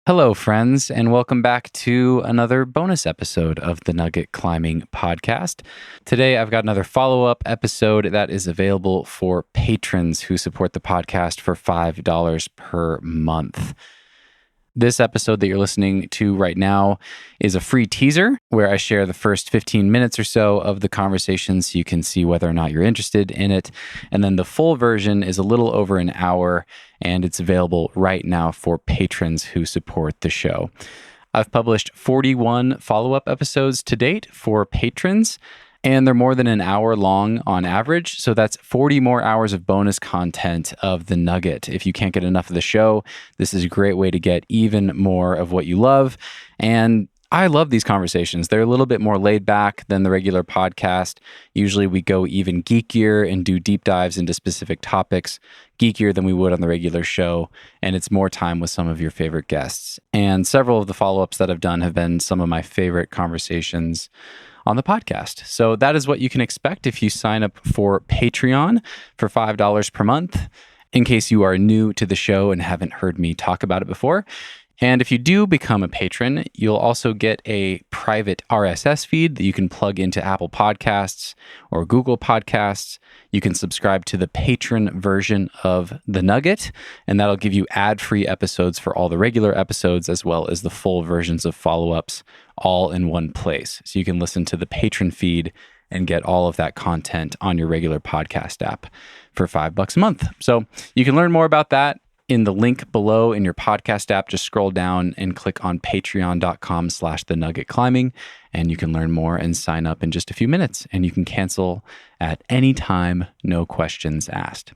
Hello, friends, and welcome back to another bonus episode of the Nugget Climbing Podcast. Today, I've got another follow-up episode that is available for patrons who support the podcast for $5 per month. This episode that you're listening to right now is a free teaser where I share the first 15 minutes or so of the conversation so you can see whether or not you're interested in it. And then the full version is a little over an hour, and it's available right now for patrons who support the show. I've published 41 follow-up episodes to date for patrons, and they're more than an hour long on average. So that's 40 more hours of bonus content of the Nugget. If you can't get enough of the show, this is a great way to get even more of what you love. And I love these conversations. They're a little bit more laid back than the regular podcast. Usually we go even geekier and do deep dives into specific topics, geekier than we would on the regular show. And it's more time with some of your favorite guests. And several of the follow-ups that I've done have been some of my favorite conversations on the podcast. So that is what you can expect if you sign up for Patreon for $5 per month, in case you are new to the show and haven't heard me talk about it before. And if you do become a patron, you'll also get a private RSS feed that you can plug into Apple Podcasts or Google Podcasts. You can subscribe to the patron version of The Nugget, and that'll give you ad-free episodes for all the regular episodes, as well as the full versions of follow-ups all in one place. So you can listen to the patron feed and get all of that content on your regular podcast app for $5 a month. So you can learn more about that in the link below in your podcast app. Just scroll down and click on patreon.com/thenuggetclimbing, and you can learn more and sign up in just a few minutes. And you can cancel at any time, no questions asked.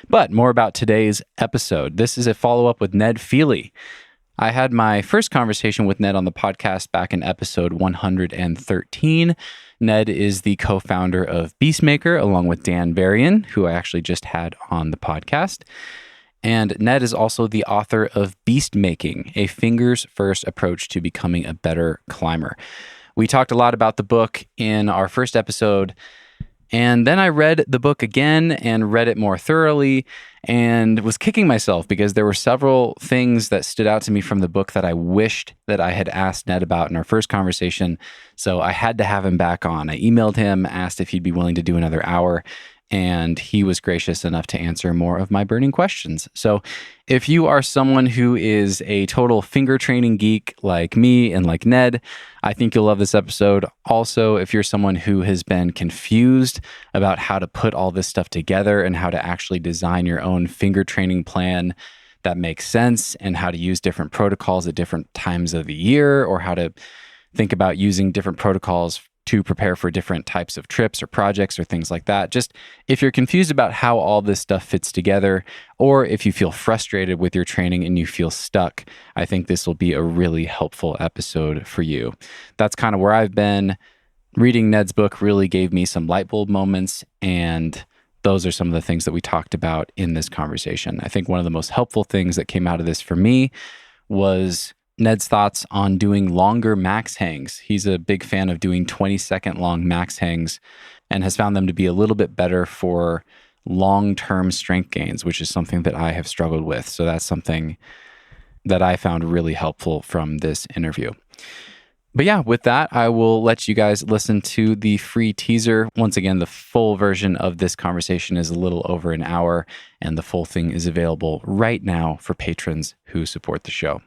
But more about today's episode. This is a follow-up with Ned Feehally. I had my first conversation with Ned on the podcast back in episode 113. Ned is the co-founder of Beastmaker, along with Dan Berrien, who I actually just had on the podcast. And Ned is also the author of Beastmaking, a fingers-first approach to becoming a better climber. We talked a lot about the book in our first episode, and then I read the book again and read it more thoroughly and was kicking myself because there were several things that stood out to me from the book that I wished that I had asked Ned about in our first conversation. So I had to have him back on. I emailed him, asked if he'd be willing to do another hour, and he was gracious enough to answer more of my burning questions. So if you are someone who is a total finger training geek like me and like Ned, I think you'll love this episode. Also, if you're someone who has been confused about how to put all this stuff together and how to actually design your own finger training plan that makes sense, and how to use different protocols at different times of the year, or how to think about using different protocols to prepare for different types of trips or projects or things like that. Just if you're confused about how all this stuff fits together, or if you feel frustrated with your training and you feel stuck, I think this will be a really helpful episode for you. That's kind of where I've been. Reading Ned's book really gave me some light bulb moments, and those are some of the things that we talked about in this conversation. I think one of the most helpful things that came out of this for me was Ned's thoughts on doing longer max hangs. He's a big fan of doing 20-second long max hangs and has found them to be a little bit better for long-term strength gains, which is something that I have struggled with. So that's something that I found really helpful from this interview. But yeah, with that, I will let you guys listen to the free teaser. Once again, the full version of this conversation is a little over an hour, and the full thing is available right now for patrons who support the show.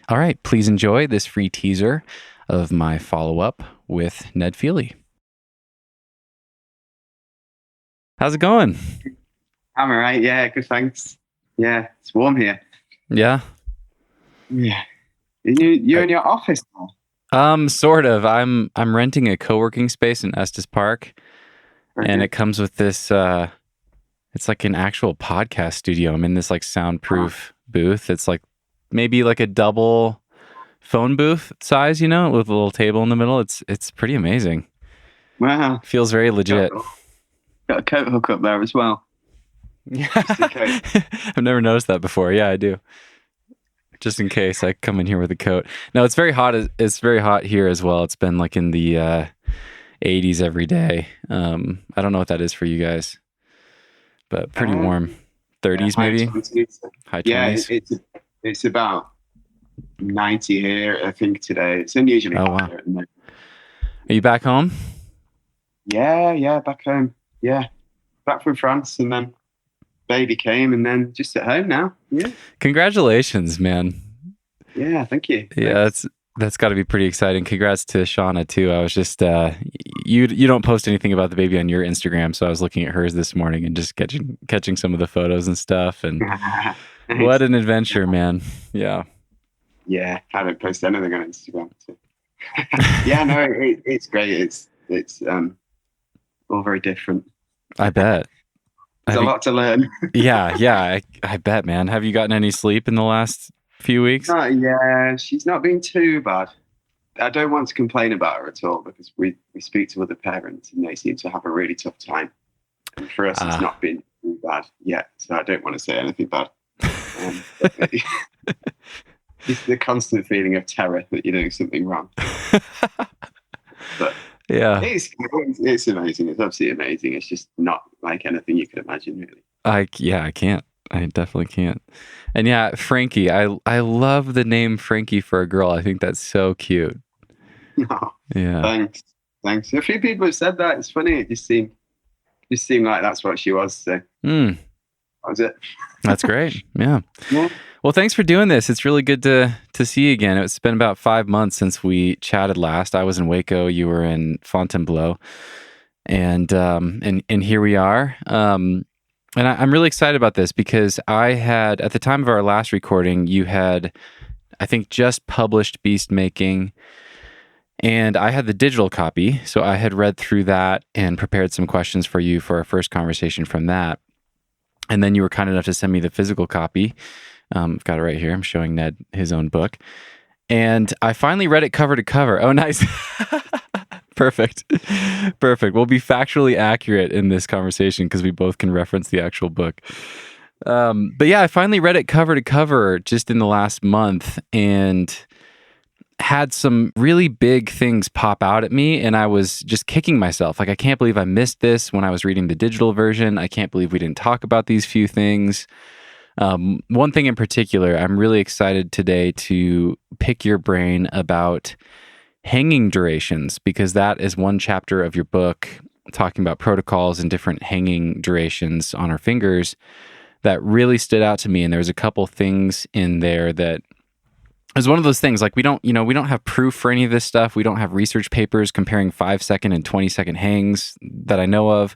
All right, please enjoy this free teaser of my follow-up with Ned Feehally. How's it going? I'm all right. Yeah, good, thanks. Yeah, it's warm here. Yeah? Yeah. You're in your office now? Sort of. I'm renting a co-working space in Estes Park, and it comes with this, it's like an actual podcast studio. I'm in this like soundproof booth. It's like maybe like a double phone booth size, you know, with a little table in the middle. It's pretty amazing. Wow. Feels very legit. Got a coat hook up there as well. Yeah. I've never noticed that before. Yeah, I do. Just in case I come in here with a coat. No, it's very hot. It's very hot here as well. It's been like in the 80s every day. I don't know what that is for you guys, but pretty warm. 30s maybe? High 20s. High 20s. Yeah, it's about 90 here, I think, today. It's unusually Oh, hot wow. here at the moment. Are you back home? Yeah, back home. Yeah, back from France, and then baby came, and then just at home now. Yeah, Congratulations, man. yeah, thank you. Yeah, Thanks. that's got to be pretty exciting. Congrats to Shauna too. I was just you don't post anything about the baby on your Instagram, so I was looking at hers this morning and just catching some of the photos and stuff. And what Thanks. an adventure, man. Yeah. Yeah, I don't post anything on Instagram. So. Yeah, no, it's great. It's all very different. I bet. There's a lot to learn. Yeah, I bet, man. Have you gotten any sleep in the last few weeks? Yeah, she's not been too bad. I don't want to complain about her at all because we speak to other parents and they seem to have a really tough time. And for us, it's not been too bad yet, so I don't want to say anything bad. It's the constant feeling of terror that you're doing something wrong. But yeah, it's amazing. It's absolutely amazing. It's just not like anything you could imagine, really. I can't. I definitely can't. And yeah, Frankie, I love the name Frankie for a girl. I think that's so cute. No, Yeah. Thanks. A few people have said that. It's funny. It just seemed like that's what she was. So that was it. That's great. Yeah. Yeah. Well, thanks for doing this. It's really good to see you again. It's been about 5 months since we chatted last. I was in Waco. You were in Fontainebleau, and here we are. And I'm really excited about this because I had, at the time of our last recording, you had, I think, just published Beastmaking, and I had the digital copy. So I had read through that and prepared some questions for you for our first conversation from that. And then you were kind enough to send me the physical copy. I've got it right here. I'm showing Ned his own book. And I finally read it cover to cover. Oh, nice. Perfect. We'll be factually accurate in this conversation because we both can reference the actual book. But yeah, I finally read it cover to cover just in the last month and had some really big things pop out at me. And I was just kicking myself. Like, I can't believe I missed this when I was reading the digital version. I can't believe we didn't talk about these few things. One thing in particular, I'm really excited today to pick your brain about hanging durations, because that is one chapter of your book talking about protocols and different hanging durations on our fingers that really stood out to me. And there was a couple things in there that is one of those things, like, we don't have proof for any of this stuff. We don't have research papers comparing 5-second and 20-second hangs that I know of.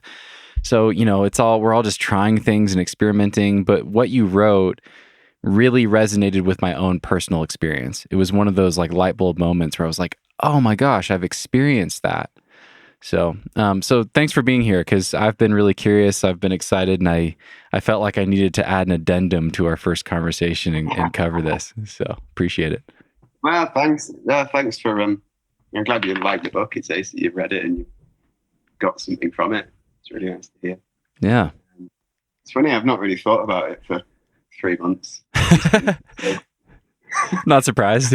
So, we're all just trying things and experimenting. But what you wrote really resonated with my own personal experience. It was one of those like light bulb moments where I was like, oh my gosh, I've experienced that. So thanks for being here, because I've been really curious. I've been excited, and I felt like I needed to add an addendum to our first conversation and cover this. So appreciate it. Well, thanks. Thanks for I'm glad you liked the book. It's nice that you've read it and you got something from it. It's really nice to hear. Yeah. It's funny, I've not really thought about it for 3 months. Not surprised.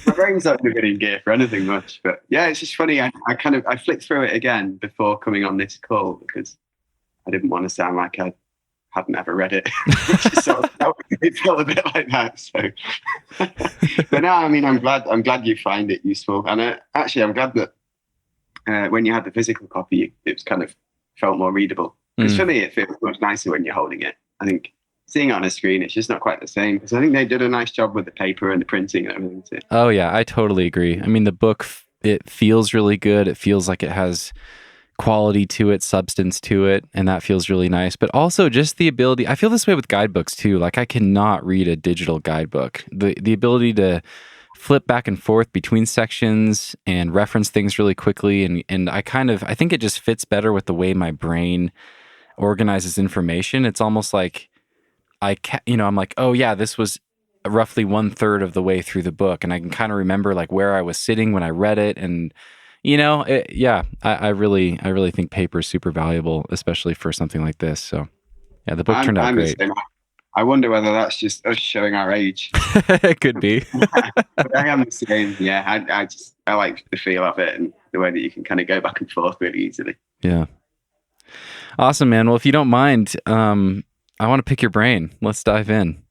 My brain's not really in gear for anything much, but yeah, it's just funny. I flicked through it again before coming on this call because I didn't want to sound like I hadn't ever read it. It felt a bit like that. So, but no, I mean, I'm glad you find it useful, and actually, I'm glad that when you had the physical copy, it was kind of felt more readable. Because for me, it feels much nicer when you're holding it. I think seeing it on a screen, it's just not quite the same. Because I think they did a nice job with the paper and the printing and everything too. Oh yeah, I totally agree. I mean, the book, it feels really good. It feels like it has quality to it, substance to it, and that feels really nice. But also just the ability, I feel this way with guidebooks too. Like, I cannot read a digital guidebook. The ability to flip back and forth between sections and reference things really quickly, and I think it just fits better with the way my brain organizes information. It's almost like I'm like, oh yeah, this was roughly 1/3 of the way through the book, and I can kind of remember like where I was sitting when I read it, and I really think paper is super valuable, especially for something like this. So yeah, the book turned out great. I wonder whether that's just us showing our age. It could be. But I am the same. Yeah, I like the feel of it and the way that you can kind of go back and forth really easily. Yeah. Awesome, man. Well, if you don't mind, I want to pick your brain. Let's dive in.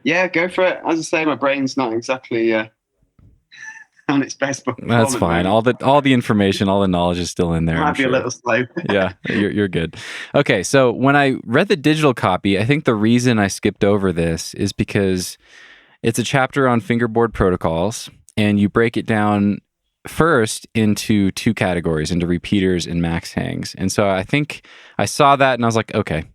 Yeah, go for it. As I say, my brain's not exactly on its best That's performance fine. moment. All the information, all the knowledge is still in there, I'm Might be a sure. little slow. Yeah, you're good. Okay, so when I read the digital copy, I think the reason I skipped over this is because it's a chapter on fingerboard protocols, and you break it down first into two categories, into repeaters and max hangs. And so I think I saw that and I was like, okay,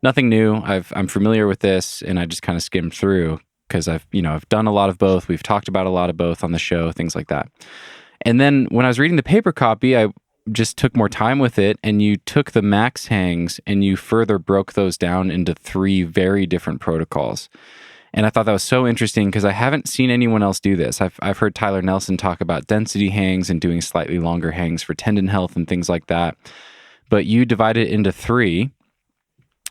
nothing new. I'm familiar with this, and I just kind of skimmed through because I've done a lot of both. We've talked about a lot of both on the show, things like that. And then when I was reading the paper copy, I just took more time with it, and you took the max hangs and you further broke those down into three very different protocols. And I thought that was so interesting because I haven't seen anyone else do this. I've heard Tyler Nelson talk about density hangs and doing slightly longer hangs for tendon health and things like that. But you divide it into three.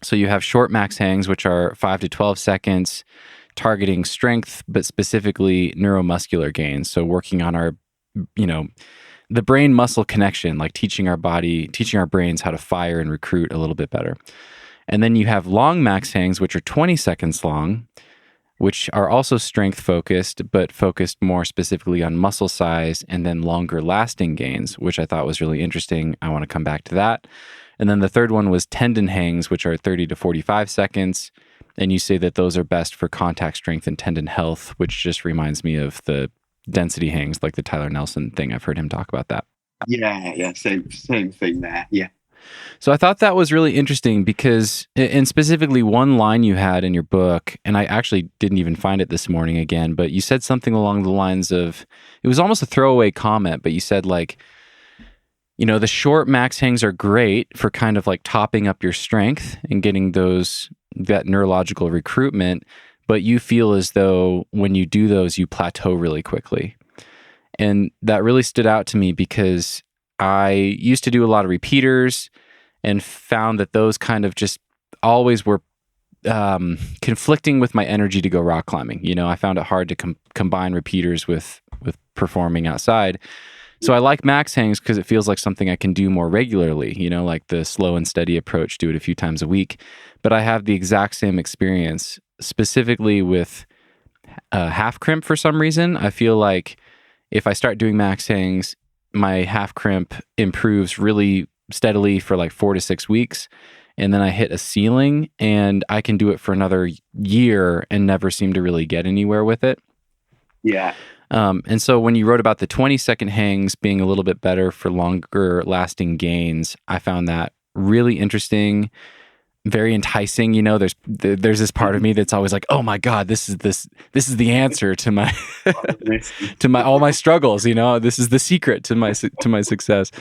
So you have short max hangs, which are 5 to 12 seconds, targeting strength, but specifically neuromuscular gains. So working on our, the brain muscle connection, like teaching our brains how to fire and recruit a little bit better. And then you have long max hangs, which are 20 seconds long, which are also strength focused, but focused more specifically on muscle size, and then longer lasting gains, which I thought was really interesting. I want to come back to that. And then the third one was tendon hangs, which are 30 to 45 seconds. And you say that those are best for contact strength and tendon health, which just reminds me of the density hangs, like the Tyler Nelson thing. I've heard him talk about that. Yeah, same thing there. Yeah. So I thought that was really interesting because, and specifically one line you had in your book, and I actually didn't even find it this morning again, but you said something along the lines of, it was almost a throwaway comment, but you said like, the short max hangs are great for kind of like topping up your strength and getting that neurological recruitment, but you feel as though when you do those, you plateau really quickly. And that really stood out to me because I used to do a lot of repeaters and found that those kind of just always were conflicting with my energy to go rock climbing. I found it hard to combine repeaters with performing outside. So I like max hangs because it feels like something I can do more regularly, like the slow and steady approach, do it a few times a week. But I have the exact same experience, specifically with half crimp for some reason. I feel like if I start doing max hangs, my half crimp improves really steadily for like 4 to 6 weeks. And then I hit a ceiling and I can do it for another year and never seem to really get anywhere with it. Yeah. And so when you wrote about the 20-second hangs being a little bit better for longer lasting gains, I found that really interesting, very enticing. There's this part of me that's always like, oh my God, this is the answer to my all my struggles. This is the secret to my success.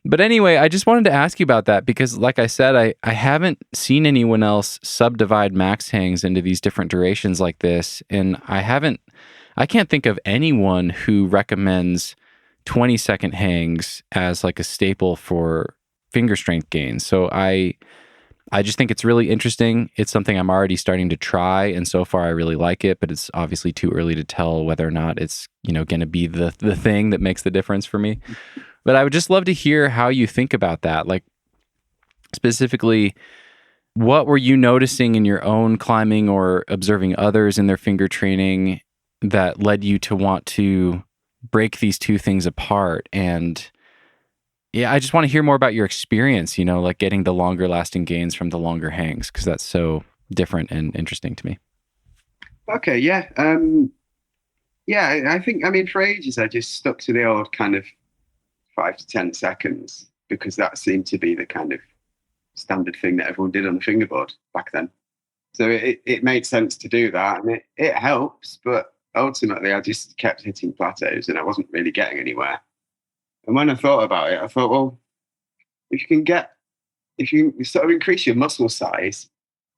But anyway, I just wanted to ask you about that because, like I said, I haven't seen anyone else subdivide max hangs into these different durations like this, and I can't think of anyone who recommends 20-second hangs as like a staple for finger strength gains. So I just think it's really interesting. It's something I'm already starting to try, and so far I really like it, but it's obviously too early to tell whether or not it's, going to be the thing that makes the difference for me. But I would just love to hear how you think about that. Like specifically, what were you noticing in your own climbing or observing others in their finger training that led you to want to break these two things apart? And yeah, I just want to hear more about your experience, like getting the longer lasting gains from the longer hangs, because that's so different and interesting to me. Okay. Yeah. Yeah. I think, for ages, I just stuck to the old kind of 5 to 10 seconds because that seemed to be the kind of standard thing that everyone did on the fingerboard back then. So it made sense to do that, and it helps, but ultimately I just kept hitting plateaus and I wasn't really getting anywhere. And when I thought about it, I thought, well, if you sort of increase your muscle size,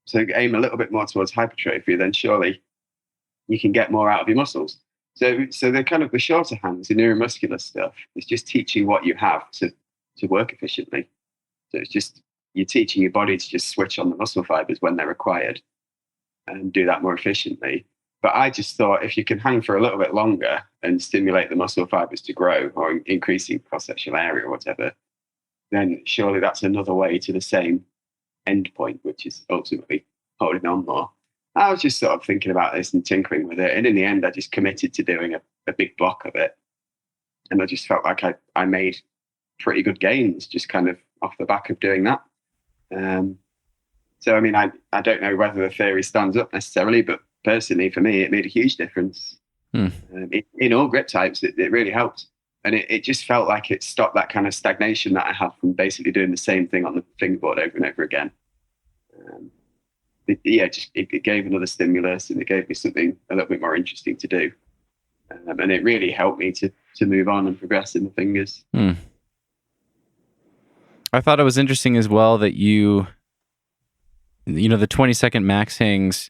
so aim a little bit more towards hypertrophy, then surely you can get more out of your muscles. So they're kind of the shorter hands, the neuromuscular stuff. It's just teaching what you have to work efficiently. So it's just you're teaching your body to just switch on the muscle fibers when they're required and do that more efficiently. But I just thought if you can hang for a little bit longer and stimulate the muscle fibers to grow or increasing cross-sectional area or whatever, then surely that's another way to the same end point, which is ultimately holding on more. I was just sort of thinking about this and tinkering with it. And in the end, I just committed to doing a big block of it. And I just felt like I made pretty good gains just kind of off the back of doing that. So, I mean, I don't know whether the theory stands up necessarily, but personally, for me, it made a huge difference. In all grip types, it really helped. And it just felt like it stopped that kind of stagnation that I had from basically doing the same thing on the fingerboard over and over again. It gave another stimulus, and it gave me something a little bit more interesting to do. And it really helped me to move on and progress in the fingers. I thought it was interesting as well that the 20-second max hangs,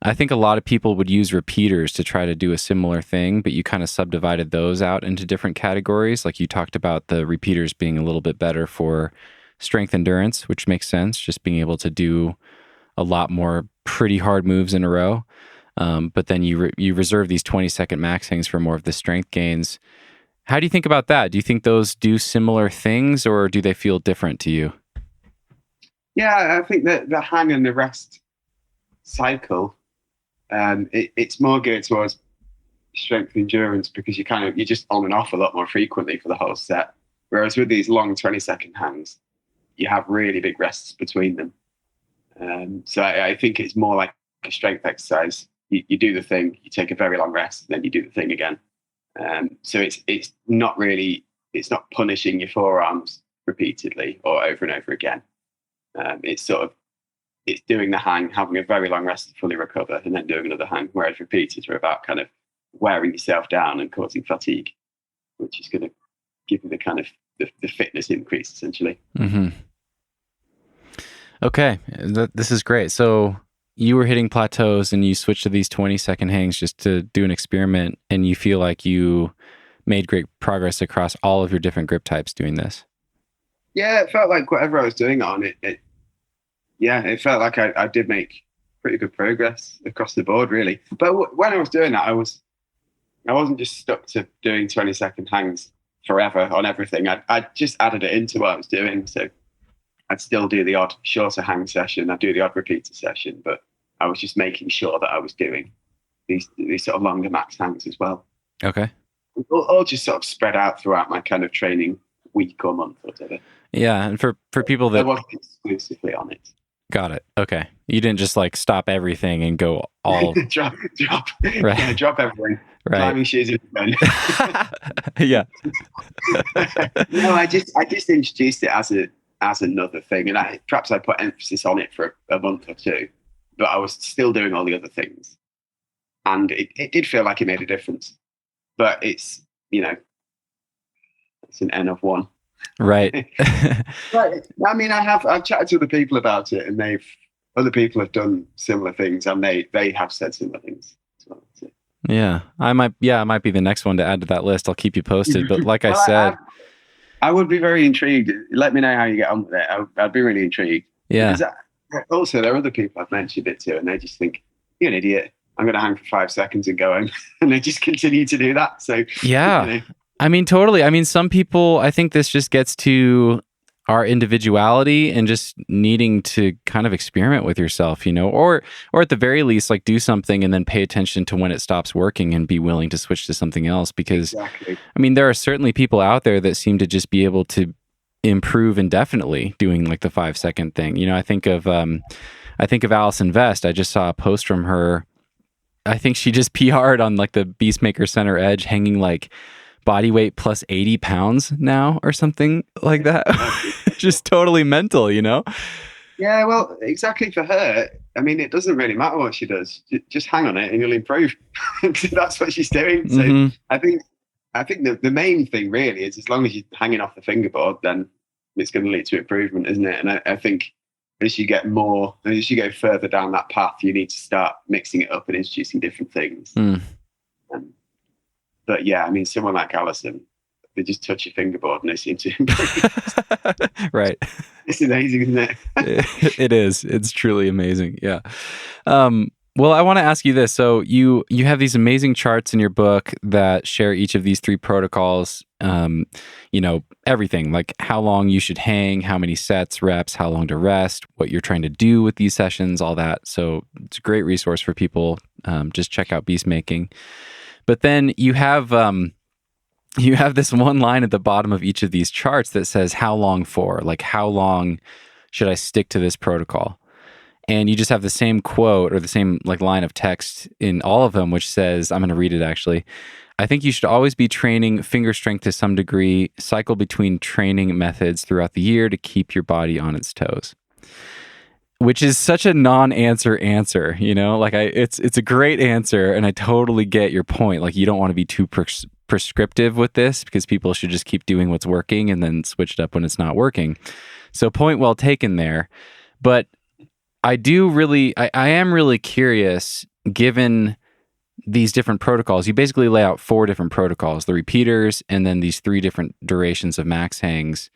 I think a lot of people would use repeaters to try to do a similar thing, but you kind of subdivided those out into different categories. Like you talked about the repeaters being a little bit better for strength endurance, which makes sense, just being able to do a lot more pretty hard moves in a row. But then you reserve these 20-second max hangs for more of the strength gains. How do you think about that? Do you think those do similar things, or do they feel different to you? Yeah, I think that the hang and the rest cycle, it's more geared towards strength endurance because you're just on and off a lot more frequently for the whole set. Whereas with these long 20-second hangs, you have really big rests between them. So I think it's more like a strength exercise. You do the thing, you take a very long rest, and then you do the thing again. So it's not punishing your forearms repeatedly or over and over again. It's doing the hang, having a very long rest to fully recover, and then doing another hang. Whereas repeaters are about kind of wearing yourself down and causing fatigue, which is going to give you the kind of the fitness increase essentially. Mm-hmm. Okay, this is great. So you were hitting plateaus and you switched to these 20-second hangs just to do an experiment, and you feel like you made great progress across all of your different grip types doing this. Yeah, it felt like whatever I was doing on it it felt like I did make pretty good progress across the board, really. But when I was doing that, I wasn't just stuck to doing 20-second hangs forever on everything. I just added it into what I was doing. So I'd still do the odd shorter hang session. I'd do the odd repeater session, but I was just making sure that I was doing these sort of longer max hangs as well. Okay. All just sort of spread out throughout my kind of training week or month or whatever. Yeah, and for people that... I wasn't exclusively on it. Got it. Okay. You didn't just like stop everything and go all... drop. Right. Yeah, drop everything. Right. Climbing shoes in bed. Yeah. No, I just introduced it as another thing, and perhaps I put emphasis on it for a month or two, but I was still doing all the other things, and it did feel like it made a difference. But it's it's an N of one, right? Right. I mean, I've chatted to other people about it, and other people have done similar things, and they have said similar things as well. So. Yeah, I might be the next one to add to that list. I'll keep you posted. But like I said, I would be very intrigued. Let me know how you get on with it. I'd be really intrigued. Yeah. Also, there are other people I've mentioned it to, and they just think, you're an idiot. I'm going to hang for 5 seconds and go home. And they just continue to do that. So, yeah. I mean, totally. I mean, some people, I think this just gets to our individuality and just needing to kind of experiment with yourself, or at the very least, like do something and then pay attention to when it stops working and be willing to switch to something else. Because, exactly. I mean, there are certainly people out there that seem to just be able to improve indefinitely doing like the 5-second thing. I think of Allison Vest. I just saw a post from her. I think she just PR'd on like the Beastmaker center edge, hanging like body weight plus 80 pounds now or something like that. Just totally mental, Yeah, well, exactly for her. I mean, it doesn't really matter what she does. Just hang on it and you'll improve. That's what she's doing. So Mm-hmm. I think the main thing really is as long as you're hanging off the fingerboard, then it's going to lead to improvement, isn't it? And I think as you go further down that path, you need to start mixing it up and introducing different things. But yeah, I mean, someone like Alison, they just touch your fingerboard and they seem to improve. Well, I want to ask you this. So you have these amazing charts in your book that share each of these 3 protocols. Everything like how long you should hang, how many sets, reps, how long to rest, what you're trying to do with these sessions, all that. So it's a great resource for people. Just check out Beastmaking. But then you have this one line at the bottom of each of these charts that says how long for, like how long should I stick to this protocol? And you just have the same quote or the same like line of text in all of them, which says, I'm going to read it actually. I think you should always be training finger strength to some degree, cycle between training methods throughout the year to keep your body on its toes. Which is such a non-answer answer, like it's a great answer. And I totally get your point. Like you don't want to be too prescriptive with this because people should just keep doing what's working and then switch it up when it's not working. So point well taken there. But I am really curious, given these different protocols. You basically lay out 4 different protocols, the repeaters, and then these 3 different durations of max hangs.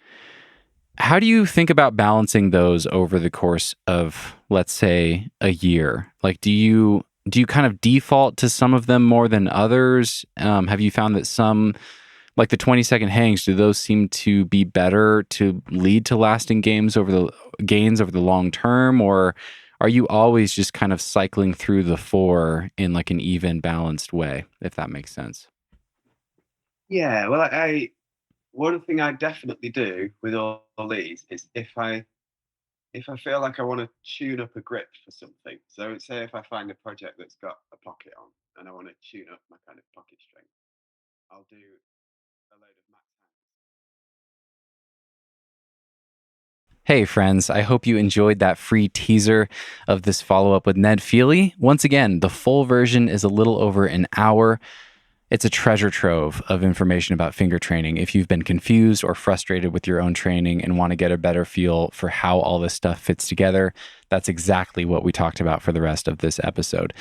How do you think about balancing those over the course of, let's say, a year? Like, do you kind of default to some of them more than others? Have you found that some, like the 20-second hangs, do those seem to be better to lead to lasting gains over the long term? Or are you always just kind of cycling through the 4 in like an even, balanced way, if that makes sense? Yeah, well, one thing I definitely do with all these is if I feel like I want to tune up a grip for something. So say if I find a project that's got a pocket on and I want to tune up my kind of pocket strength, I'll do a load of max hands. Hey friends, I hope you enjoyed that free teaser of this follow-up with Ned Feehally. Once again, the full version is a little over an hour. It's a treasure trove of information about finger training. If you've been confused or frustrated with your own training and want to get a better feel for how all this stuff fits together, that's exactly what we talked about for the rest of this episode.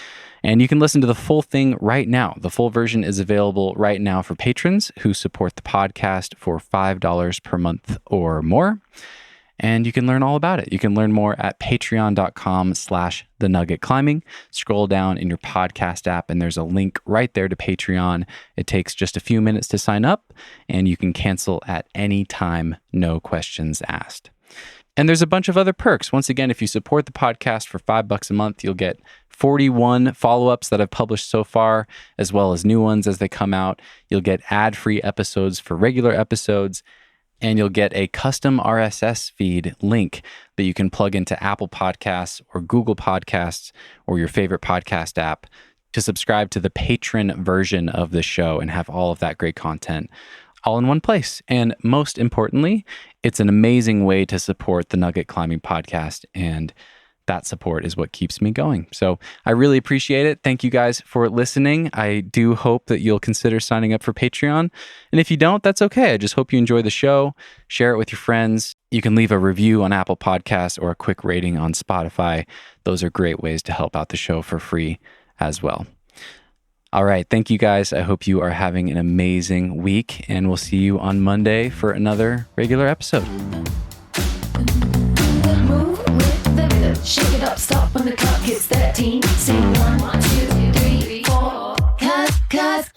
And you can listen to the full thing right now. The full version is available right now for patrons who support the podcast for $5 per month or more. And you can learn all about it. You can learn more at patreon.com/thenuggetclimbing. Scroll down in your podcast app and there's a link right there to Patreon. It takes just a few minutes to sign up and you can cancel at any time, no questions asked. And there's a bunch of other perks. Once again, if you support the podcast for $5 a month, you'll get 41 follow-ups that I've published so far, as well as new ones as they come out. You'll get ad-free episodes for regular episodes. And you'll get a custom RSS feed link that you can plug into Apple Podcasts or Google Podcasts or your favorite podcast app to subscribe to the patron version of the show and have all of that great content all in one place. And most importantly, it's an amazing way to support the Nugget Climbing Podcast, and that support is what keeps me going. So I really appreciate it. Thank you guys for listening. I do hope that you'll consider signing up for Patreon. And if you don't, that's okay. I just hope you enjoy the show. Share it with your friends. You can leave a review on Apple Podcasts or a quick rating on Spotify. Those are great ways to help out the show for free as well. All right. Thank you guys. I hope you are having an amazing week, and we'll see you on Monday for another regular episode. Shake it up, stop when the clock hits 13. Sing 1, 2, 3, 4. Cause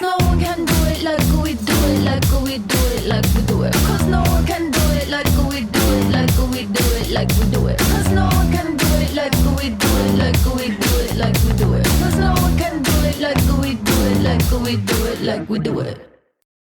no one can do it like we do it, like we do it, like we do it. Cause no one can do it like we do it, like we do it, like we do it. Cause no one can do it like we do it, like we do it, like we do it. Cause no one can do it like we do it, like we do it, like we do it.